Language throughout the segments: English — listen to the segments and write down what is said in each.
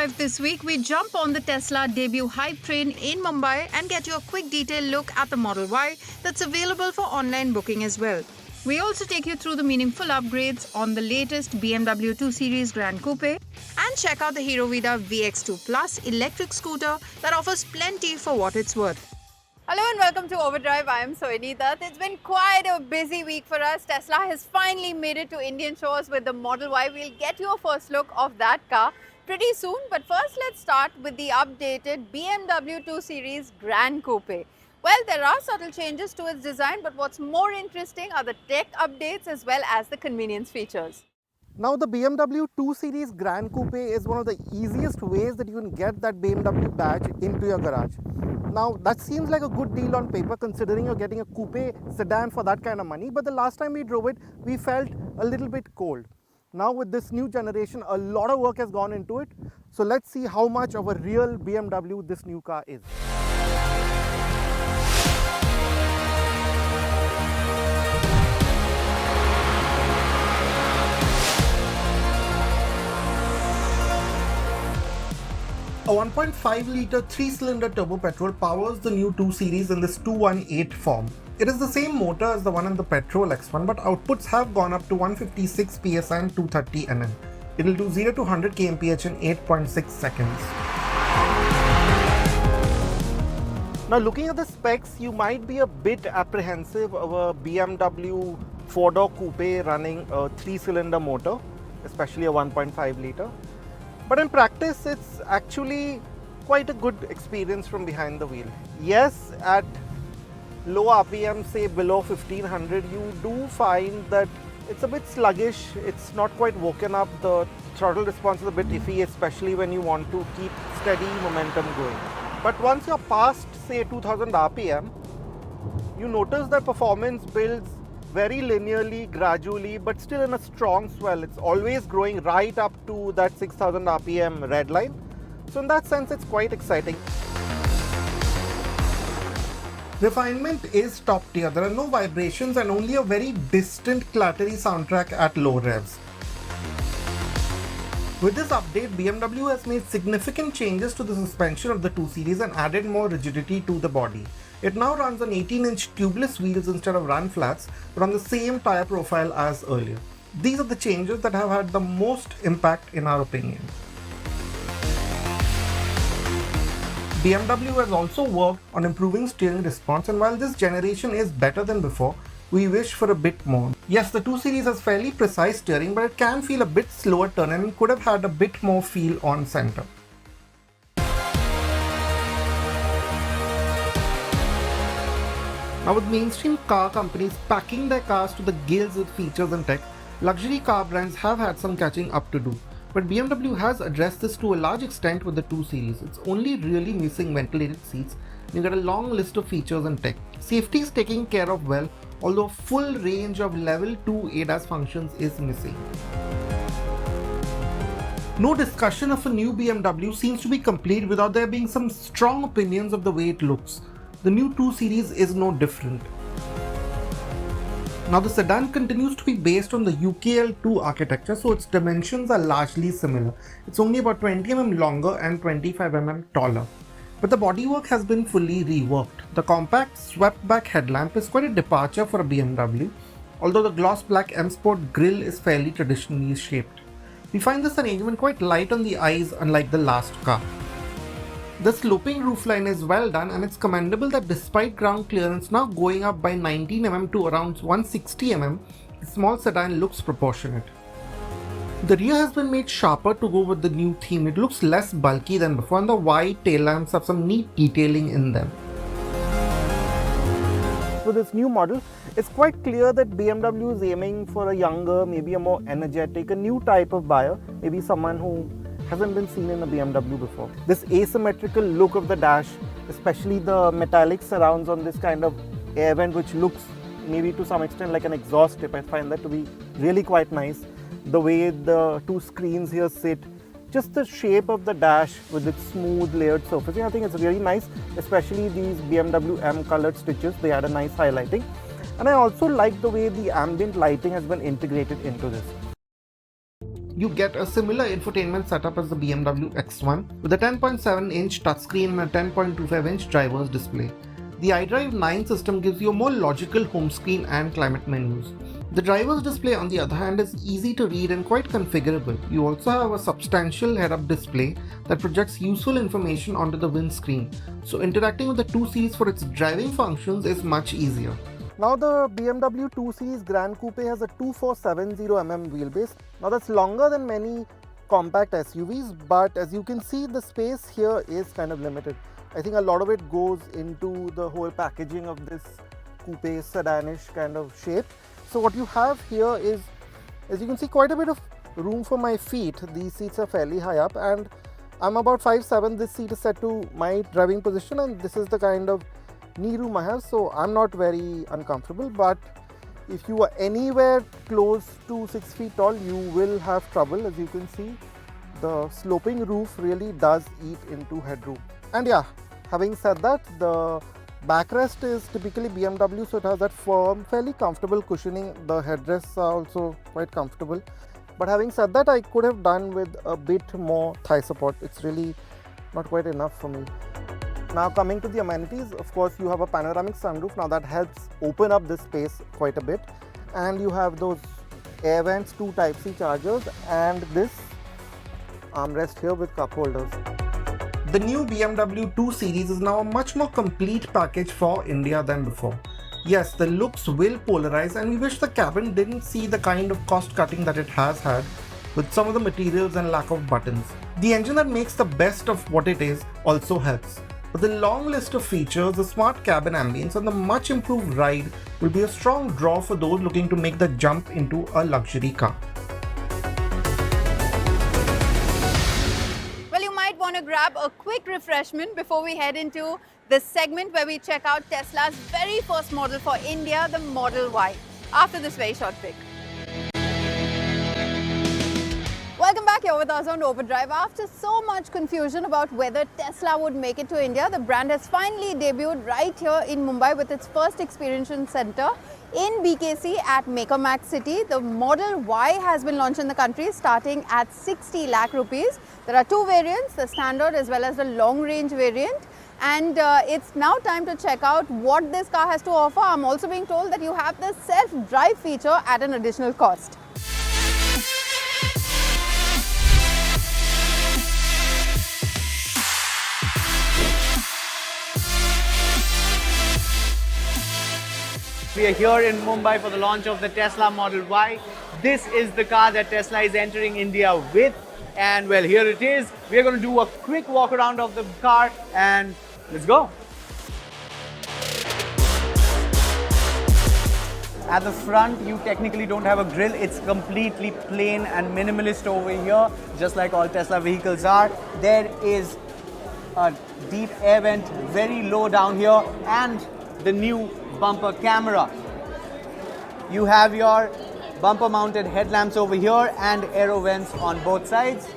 Overdrive this week, we jump on the Tesla debut hype train in Mumbai and get you a quick detailed look at the Model Y that's available for online booking as well. We also take you through the meaningful upgrades on the latest BMW 2 Series Gran Coupe and check out the Hero Vida VX2 Plus electric scooter that offers plenty for what it's worth. Hello and welcome to Overdrive. I am Sohini Dutt. It's been quite a busy week for us. Tesla has finally made it to Indian shores with the Model Y. We'll get you a first look of that car pretty soon. But first, let's start with the updated BMW 2 Series Gran Coupe. Well, there are subtle changes to its design, but what's more interesting are the tech updates as well as the convenience features. Now the BMW 2 Series Gran Coupe is one of the easiest ways that you can get that BMW badge into your garage. Now that seems like a good deal on paper considering you're getting a coupe sedan for that kind of money, but the last time we drove it, we felt a little bit cold. Now with this new generation, a lot of work has gone into it. So let's see how much of a real BMW this new car is. A 1.5-litre 3-cylinder turbo petrol powers the new 2 Series in this 218 form. It is the same motor as the one in the petrol X1, but outputs have gone up to 156 psi and 230 Nm. It will do 0 to 100 kmph in 8.6 seconds. Now looking at the specs, you might be a bit apprehensive of a BMW 4-door coupe running a 3-cylinder motor, especially a 1.5-litre. But in practice, it's actually quite a good experience from behind the wheel. Yes, at low RPM, say below 1500, you do find that it's a bit sluggish. It's not quite woken up. The throttle response is a bit iffy, especially when you want to keep steady momentum going. But once you're past, say 2000 RPM, you notice that performance builds very linearly, gradually, but still in a strong swell. It's always growing right up to that 6000 RPM red line. So in that sense, it's quite exciting. Refinement is top tier. There are no vibrations and only a very distant clattery soundtrack at low revs. With this update, BMW has made significant changes to the suspension of the 2 Series and added more rigidity to the body. It now runs on 18-inch tubeless wheels instead of run flats, but on the same tyre profile as earlier. These are the changes that have had the most impact in our opinion. BMW has also worked on improving steering response, and while this generation is better than before, we wish for a bit more. Yes, the 2 Series has fairly precise steering, but it can feel a bit slower turning and could have had a bit more feel on center. Now with mainstream car companies packing their cars to the gills with features and tech, luxury car brands have had some catching up to do. But BMW has addressed this to a large extent with the 2 Series. It's only really missing ventilated seats. You get a long list of features and tech. Safety is taken care of well, although a full range of level 2 ADAS functions is missing. No discussion of a new BMW seems to be complete without there being some strong opinions of the way it looks. The new 2 Series is no different. Now the sedan continues to be based on the UKL2 architecture, so its dimensions are largely similar. It's only about 20 mm longer and 25 mm taller. But the bodywork has been fully reworked. The compact swept back headlamp is quite a departure for a BMW, although the gloss black M Sport grille is fairly traditionally shaped. We find this arrangement quite light on the eyes, unlike the last car. The sloping roofline is well done, and it's commendable that despite ground clearance now going up by 19 mm to around 160 mm, the small sedan looks proportionate. The rear has been made sharper to go with the new theme. It looks less bulky than before, and the wide tail lamps have some neat detailing in them. With this new model, it's quite clear that BMW is aiming for a younger, maybe a more energetic, a new type of buyer, maybe someone who hasn't been seen in a BMW before. This asymmetrical look of the dash, especially the metallic surrounds on this kind of air vent, which looks maybe to some extent like an exhaust tip. I find that to be really quite nice. The way the two screens here sit, just the shape of the dash with its smooth layered surfacing, I think it's really nice, especially these BMW M colored stitches. They had a nice highlighting. And I also like the way the ambient lighting has been integrated into this. you get a similar infotainment setup as the BMW X1 with a 10.7-inch touchscreen and a 10.25-inch driver's display. The iDrive 9 system gives you a more logical home screen and climate menus. The driver's display, on the other hand, is easy to read and quite configurable. You also have a substantial head-up display that projects useful information onto the windscreen, so interacting with the 2 Series for its driving functions is much easier. Now the BMW 2 Series Gran Coupe has a 2470mm wheelbase. Now that's longer than many compact SUVs, but as you can see, the space here is kind of limited. I think a lot of it goes into the whole packaging of this coupe sedanish kind of shape. So what you have here is, as you can see, quite a bit of room for my feet. These seats are fairly high up and I'm about 5'7". This seat is set to my driving position and this is the kind of knee room I have, so I'm not very uncomfortable. But if you are anywhere close to 6 feet tall, you will have trouble. As you can see, the sloping roof really does eat into headroom. And yeah, having said that, the backrest is typically BMW, so it has that firm, fairly comfortable cushioning. The headrests are also quite comfortable. But having said that, I could have done with a bit more thigh support. It's really not quite enough for me. Now coming to the amenities, of course you have a panoramic sunroof. Now that helps open up this space quite a bit. And you have those air vents, 2 Type-C chargers and this armrest here with cup holders. The new BMW 2 Series is now a much more complete package for India than before. Yes, the looks will polarize and we wish the cabin didn't see the kind of cost cutting that it has had with some of the materials and lack of buttons. The engine that makes the best of what it is also helps. But the long list of features, the smart cabin ambience and the much improved ride will be a strong draw for those looking to make the jump into a luxury car. Want to grab a quick refreshment before we head into this segment where we check out Tesla's very first model for India, the Model Y, after this very short break. Welcome back here with us on Overdrive. After so much confusion about whether Tesla would make it to India, the brand has finally debuted right here in Mumbai with its first experience center in BKC at Maker Max City. The Model Y has been launched in the country starting at 60 lakh rupees. There are 2 variants, the standard as well as the long range variant. And it's now time to check out what this car has to offer. I'm also being told that you have the self-drive feature at an additional cost. We are here in Mumbai for the launch of the Tesla Model Y. This is the car that Tesla is entering India with. And well, here it is. We are going to do a quick walk around of the car and let's go. At the front, you technically don't have a grille. It's completely plain and minimalist over here, just like all Tesla vehicles are. There is a deep air vent very low down here and the new bumper camera. You have your bumper mounted headlamps over here and aero vents on both sides.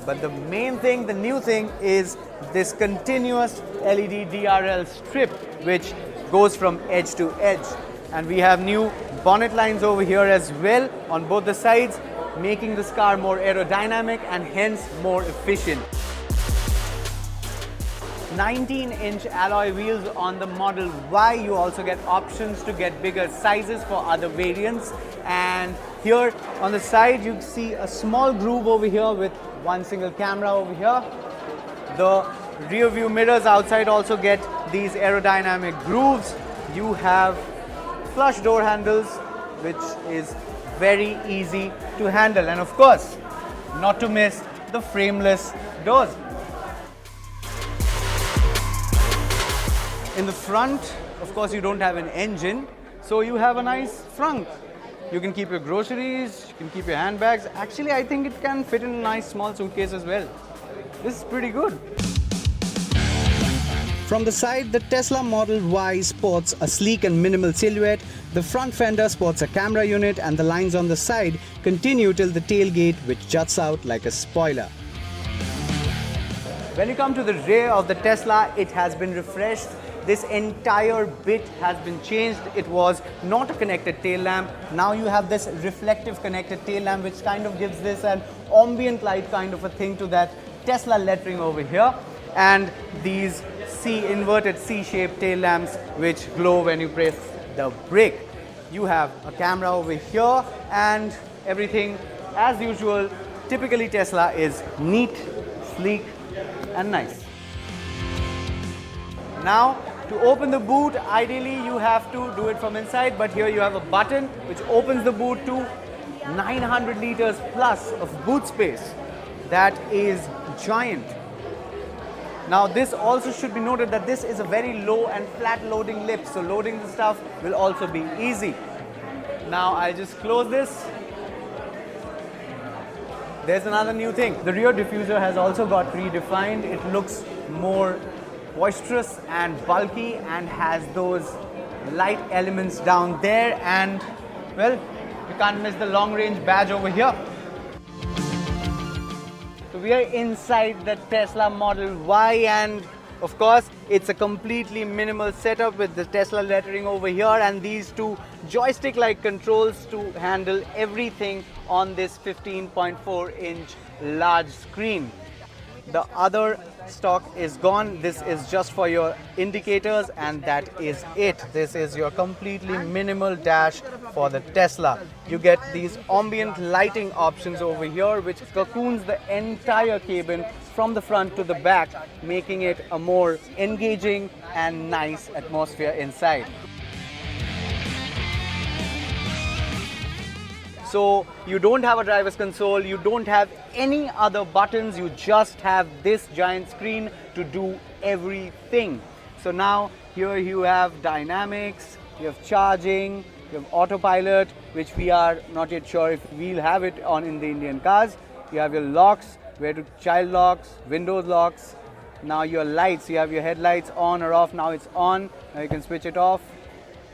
But the main thing, the new thing, is this continuous LED DRL strip which goes from edge to edge. And we have new bonnet lines over here as well on both the sides, making this car more aerodynamic and hence more efficient. 19-inch alloy wheels on the Model Y. You also get options to get bigger sizes for other variants. And here on the side, you see a small groove over here with one single camera over here. The rear view mirrors outside also get these aerodynamic grooves. You have flush door handles, which is very easy to handle. And of course, not to miss the frameless doors. In the front, of course, you don't have an engine, so you have a nice front. You can keep your groceries, you can keep your handbags. Actually, I think it can fit in a nice small suitcase as well. This is pretty good. From the side, the Tesla Model Y sports a sleek and minimal silhouette. The front fender sports a camera unit and the lines on the side continue till the tailgate, which juts out like a spoiler. When you come to the rear of the Tesla, it has been refreshed. this entire bit has been changed. It was not a connected tail lamp. Now you have this reflective connected tail lamp, which kind of gives this an ambient light kind of a thing to that Tesla lettering over here. And these inverted C-shaped tail lamps which glow when you press the brake. You have a camera over here and everything as usual. Typically Tesla is neat, sleek and nice. Now to open the boot, ideally you have to do it from inside, but here you have a button which opens the boot to 900 liters plus of boot space. That is giant. Now this also should be noted that this is a very low and flat loading lip, so loading the stuff will also be easy. Now I'll just close this. There's another new thing. The rear diffuser has also got redefined. It looks more boisterous and bulky and has those light elements down there, and well, you can't miss the long range badge over here. So we are inside the Tesla Model Y, and of course it's a completely minimal setup with the Tesla lettering over here and these two joystick-like controls to handle everything on this 15.4-inch large screen. The other stock is gone. This is just for your indicators and that is it. This is your completely minimal dash for the Tesla. You get these ambient lighting options over here which cocoons the entire cabin from the front to the back, making it a more engaging and nice atmosphere inside. So you don't have a driver's console, you don't have any other buttons, you just have this giant screen to do everything. So now here you have dynamics, you have charging, you have autopilot, which we are not yet sure if we'll have it on in the Indian cars. You have your locks, where to child locks, windows locks. Now your lights, you have your headlights on or off, now it's on, now you can switch it off.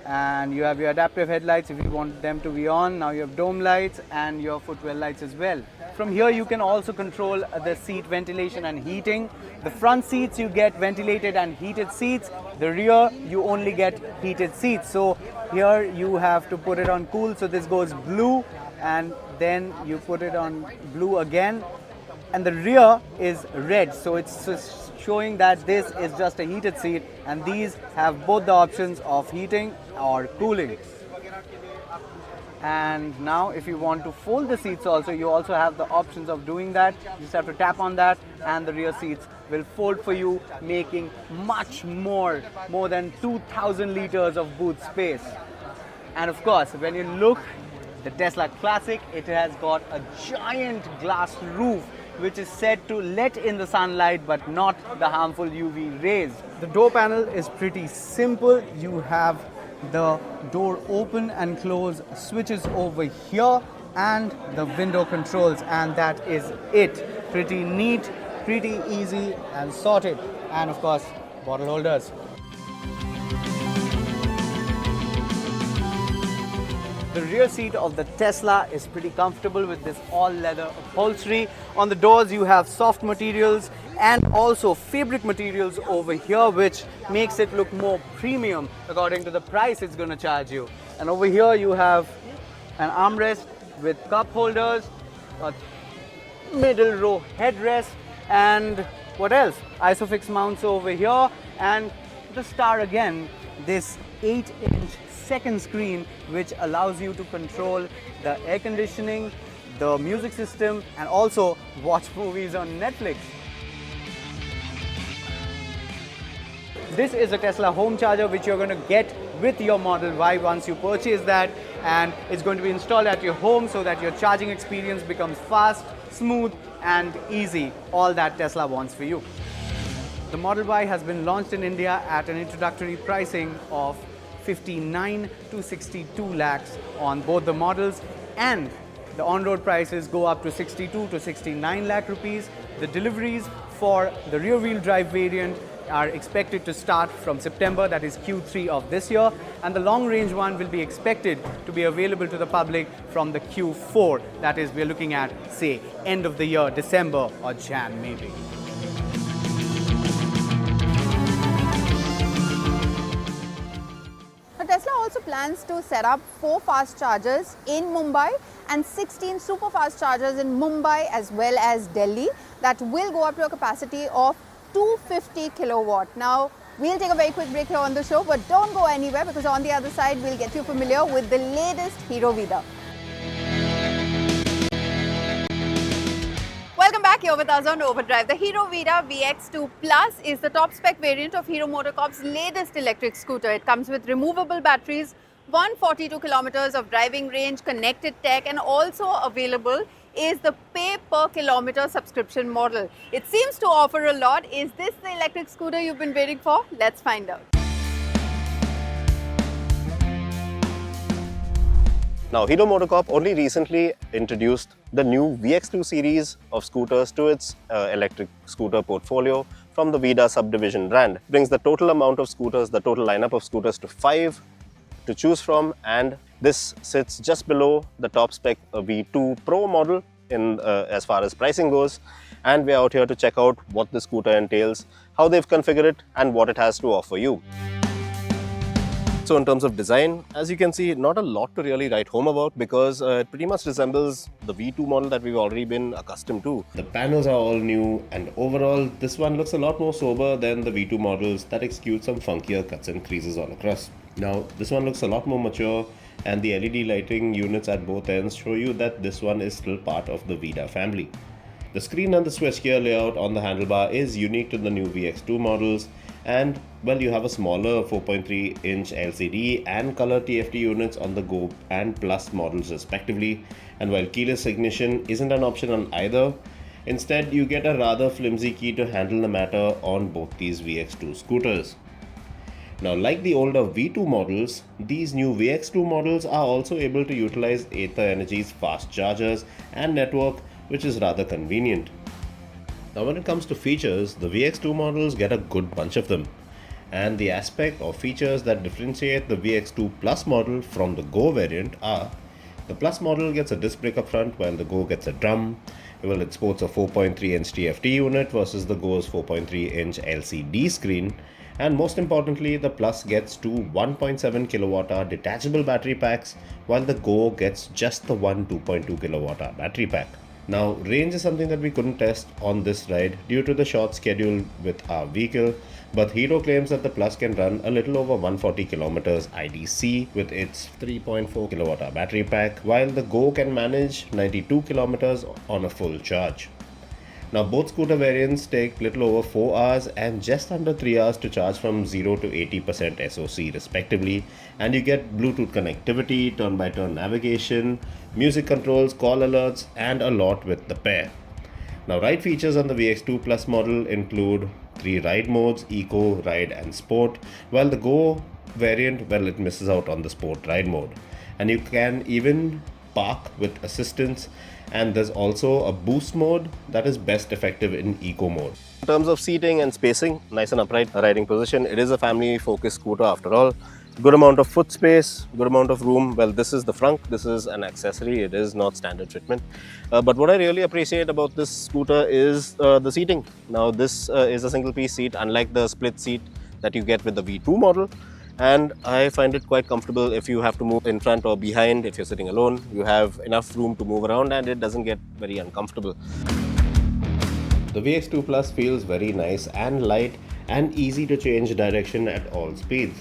And you have your adaptive headlights if you want them to be on. Now you have dome lights and your footwell lights as well. From here you can also control the seat ventilation and heating. The front seats you get ventilated and heated seats. The rear you only get heated seats. So here you have to put it on cool. So this goes blue and then you put it on blue again. And the rear is red. So it's showing that this is just a heated seat, and these have both the options of heating or cooling. And now if you want to fold the seats also, you also have the options of doing that. You just have to tap on that and the rear seats will fold for you, making much more than 2,000 liters of boot space. And of course, when you look the Tesla Classic, it has got a giant glass roof which is said to let in the sunlight but not the harmful UV rays. The door panel is pretty simple. You have the door open and close switches over here and the window controls, and that is it. Pretty neat, pretty easy and sorted. And of course, bottle holders. The rear seat of the Tesla is pretty comfortable with this all-leather upholstery. On the doors you have soft materials and also fabric materials over here, which makes it look more premium according to the price it's going to charge you. And over here you have an armrest with cup holders, a middle row headrest, and what else? Isofix mounts over here, and the star again, this 8-inch second screen which allows you to control the air conditioning, the music system, and also watch movies on Netflix. This is a Tesla home charger which you're going to get with your Model Y once you purchase that, and it's going to be installed at your home so that your charging experience becomes fast, smooth and easy. All that Tesla wants for you. The Model Y has been launched in India at an introductory pricing of 59 to 62 lakhs on both the models, and the on-road prices go up to 62 to 69 lakh rupees. The deliveries for the rear-wheel drive variant are expected to start from September, that is Q3 of this year, and the long-range one will be expected to be available to the public from the Q4, that is we're looking at, say, end of the year, December or Jan maybe. plans to set up 4 fast chargers in Mumbai and 16 super fast chargers in Mumbai as well as Delhi that will go up to a capacity of 250 kilowatt. Now, we'll take a very quick break here on the show, but don't go anywhere because on the other side, we'll get you familiar with the latest Hero Vida. Welcome back here with us on Overdrive. The Hero Vida VX2 Plus is the top spec variant of Hero MotoCorp's latest electric scooter. It comes with removable batteries, 142 kilometers of driving range, connected tech, and also available is the pay per kilometer subscription model. It seems to offer a lot. Is this the electric scooter you've been waiting for? Let's find out. Now, Hero MotoCorp only recently introduced the new VX2 series of scooters to its electric scooter portfolio from the Vida subdivision brand. It brings the total amount of scooters, the total lineup of scooters to 5 to choose from, and this sits just below the top spec V2 Pro model in as far as pricing goes. And we're out here to check out what the scooter entails, how they've configured it, and what it has to offer you. So in terms of design, as you can see, not a lot to really write home about because it pretty much resembles the V2 model that we've already been accustomed to. The panels are all new, and overall this one looks a lot more sober than the V2 models that execute some funkier cuts and creases all across. Now this one looks a lot more mature, and the LED lighting units at both ends show you that this one is still part of the Vida family. The screen and the switchgear layout on the handlebar is unique to the new VX2 models, and well, you have a smaller 4.3-inch LCD and color TFT units on the Go and Plus models respectively. And while keyless ignition isn't an option on either, instead you get a rather flimsy key to handle the matter on both these VX2 scooters. Now, like the older V2 models, these new VX2 models are also able to utilize Ather Energy's fast chargers and network, which is rather convenient. Now, when it comes to features, the VX2 models get a good bunch of them. And the aspect or features that differentiate the VX2 Plus model from the Go variant are: the Plus model gets a disc brake up front while the Go gets a drum. Well, it sports a 4.3-inch TFT unit versus the Go's 4.3-inch LCD screen. And most importantly, the Plus gets two 1.7 kWh detachable battery packs, while the Go gets just the one 2.2 kWh battery pack. Now, range is something that we couldn't test on this ride due to the short schedule with our vehicle, but Hero claims that the Plus can run a little over 140 kilometers IDC with its 3.4 kWh battery pack, while the Go can manage 92 kilometers on a full charge. Now, both scooter variants take little over 4 hours and just under 3 hours to charge from 0 to 80% SOC respectively, and you get Bluetooth connectivity, turn-by-turn navigation, music controls, call alerts, and a lot with the pair. Now, ride features on the VX2 Plus model include 3 ride modes: Eco, Ride, and Sport, while the Go variant, well, it misses out on the Sport ride mode. And you can even park with assistance, and there's also a boost mode that is best effective in eco mode. In terms of seating and spacing, nice and upright riding position. It is a family focused scooter after all. Good amount of foot space, good amount of room. Well, this is the frunk, this is an accessory, it is not standard treatment. But what I really appreciate about this scooter is the seating. Now, this is a single piece seat, unlike the split seat that you get with the V2 model. And I find it quite comfortable if you have to move in front or behind. If you're sitting alone, you have enough room to move around and it doesn't get very uncomfortable. The VX2 Plus feels very nice and light and easy to change direction at all speeds.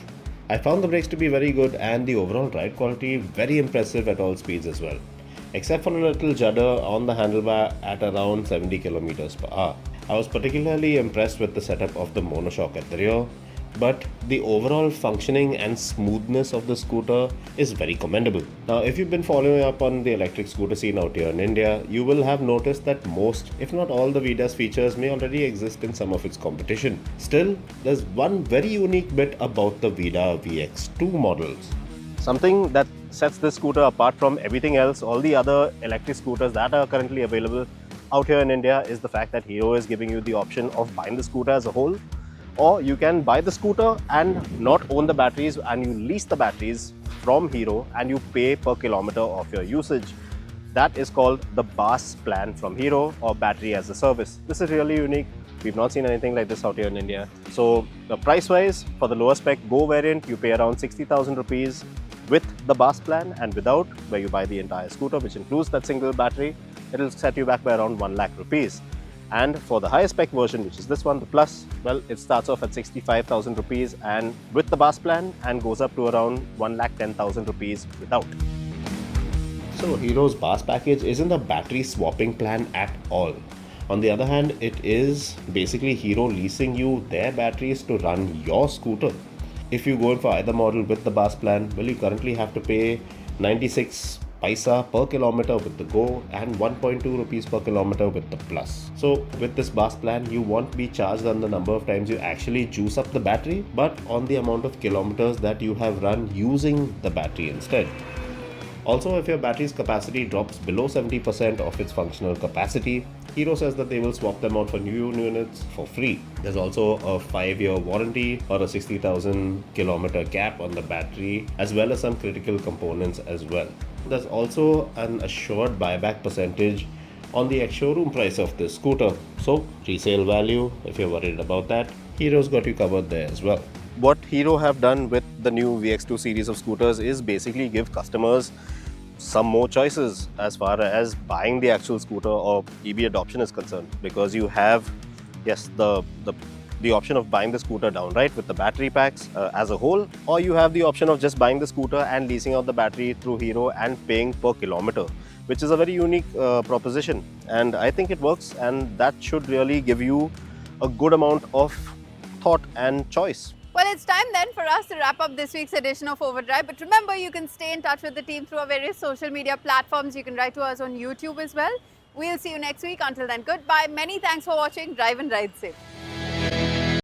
I found the brakes to be very good and the overall ride quality very impressive at all speeds as well, except for a little judder on the handlebar at around 70 km per hour. I was particularly impressed with the setup of the monoshock at the rear, but the overall functioning and smoothness of the scooter is very commendable. Now, if you've been following up on the electric scooter scene out here in India, you will have noticed that most, if not all, the Vida's features may already exist in some of its competition. Still, there's one very unique bit about the Vida VX2 models. Something that sets this scooter apart from everything else, all the other electric scooters that are currently available out here in India, is the fact that Hero is giving you the option of buying the scooter as a whole, or you can buy the scooter and not own the batteries, and you lease the batteries from Hero and you pay per kilometer of your usage. That is called the BAS plan from Hero, or battery as a service. This is really unique. We've not seen anything like this out here in India. So price wise, for the lower spec Go variant, you pay around 60,000 rupees with the bus plan, and without, where you buy the entire scooter, which includes that single battery, it'll set you back by around 1 lakh rupees. And for the higher spec version, which is this one, the Plus, well, it starts off at 65,000 rupees and with the bus plan, and goes up to around 1,10,000 rupees without. So Hero's bus package isn't a battery swapping plan at all. On the other hand, it is basically Hero leasing you their batteries to run your scooter. If you go in for either model with the bus plan, well, you currently have to pay 96 paisa per kilometer with the Go and 1.2 rupees per kilometer with the Plus. So with this bus plan, you won't be charged on the number of times you actually juice up the battery, but on the amount of kilometers that you have run using the battery instead. Also, if your battery's capacity drops below 70% of its functional capacity, Hero says that they will swap them out for new units for free. There's also a 5-year warranty or a 60,000 kilometer cap on the battery, as well as some critical components as well. There's also an assured buyback percentage on the ex-showroom price of this scooter. So, resale value, if you're worried about that, Hero's got you covered there as well. What Hero have done with the new VX2 series of scooters is basically give customers some more choices as far as buying the actual scooter or EV adoption is concerned, because you have, yes, the option of buying the scooter downright with the battery packs as a whole, or you have the option of just buying the scooter and leasing out the battery through Hero and paying per kilometer, which is a very unique proposition, and I think it works, and that should really give you a good amount of thought and choice. Well, it's time then for us to wrap up this week's edition of Overdrive. But remember, you can stay in touch with the team through our various social media platforms. You can write to us on YouTube as well. We'll see you next week. Until then, goodbye. Many thanks for watching. Drive and ride safe.